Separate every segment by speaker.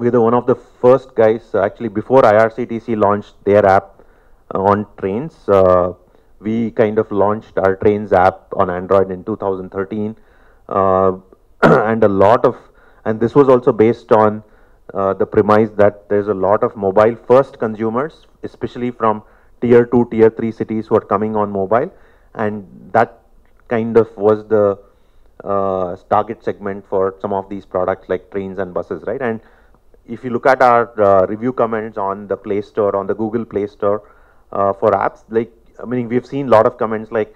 Speaker 1: we're the one of the first guys, actually before IRCTC launched their app on trains. We kind of launched our trains app on Android in 2013. And a lot of, and this was also based on the premise that there's a lot of mobile first consumers, especially from tier 2, tier 3 cities who are coming on mobile. And that kind of was the target segment for some of these products like trains and buses, right? And if you look at our review comments on the Play Store, on the Google Play Store for apps, like, I mean, we've seen a lot of comments like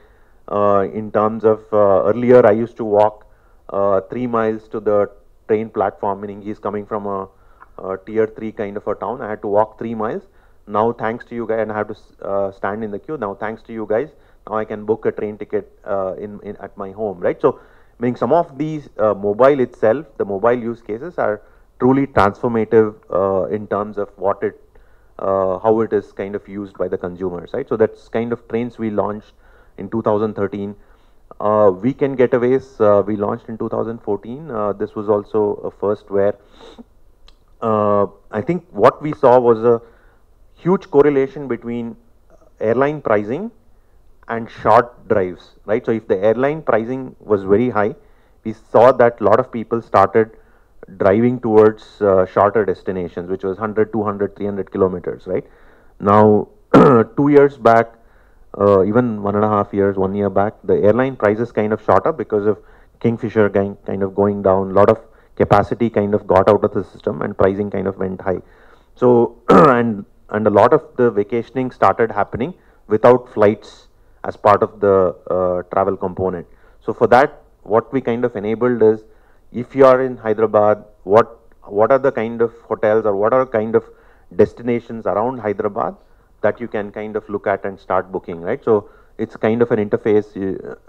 Speaker 1: in terms of earlier I used to walk 3 miles to the train platform, meaning he's coming from a tier 3 kind of a town. I had to walk 3 miles. Now, thanks to you guys, and I have to stand in the queue. Now, thanks to you guys, now I can book a train ticket at my home, right? So, meaning some of these mobile itself, the mobile use cases are truly transformative in terms of what it, how it is kind of used by the consumers, right? So that's kind of trains we launched in 2013. Weekend Getaways we launched in 2014. This was also a first where I think what we saw was a huge correlation between airline pricing and short drives, right? So if the airline pricing was very high, we saw that a lot of people started driving towards shorter destinations, which was 100, 200, 300 kilometers, right? Now, 2 years back, even 1.5 years, 1 year back, the airline prices kind of shot up because of Kingfisher kind of going down. A lot of capacity kind of got out of the system and pricing kind of went high. So, and a lot of the vacationing started happening without flights as part of the travel component. So for that, what we kind of enabled is, if you are in Hyderabad, what are the kind of hotels or what are kind of destinations around Hyderabad that you can kind of look at and start booking, right? So it's kind of an interface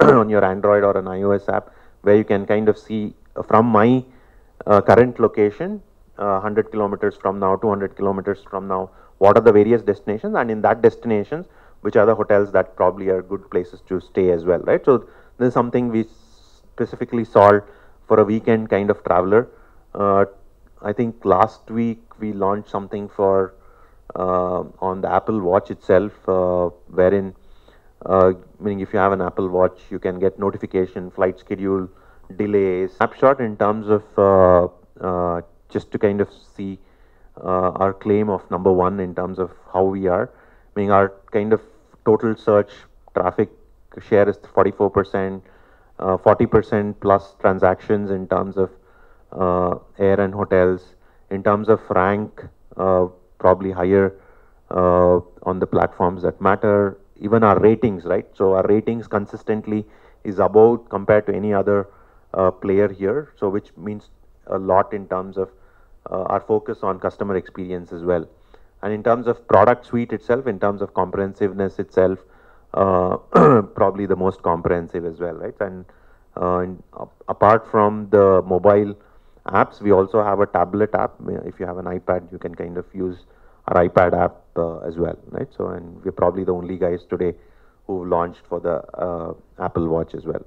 Speaker 1: on your Android or an iOS app where you can kind of see from my current location, 100 kilometers from now, 200 kilometers from now, what are the various destinations, and in that destinations, which are the hotels that probably are good places to stay as well, right? So this is something we specifically solved for a weekend kind of traveler. I think last week we launched something for on the Apple Watch itself, wherein meaning if you have an Apple Watch, you can get notification, flight schedule, delays, snapshot in terms of just to kind of see our claim of #1 in terms of how we are. Meaning our kind of total search traffic share is 44%, 40% plus transactions in terms of air and hotels. In terms of rank, probably higher on the platforms that matter. Even our ratings, right? So our ratings consistently is above compared to any other player here. So which means a lot in terms of our focus on customer experience as well. And in terms of product suite itself, in terms of comprehensiveness itself, probably the most comprehensive as well, right? And apart from the mobile apps, we also have a tablet app. If you have an iPad, you can kind of use our iPad app as well, right? So, and we're probably the only guys today who launched for the Apple Watch as well.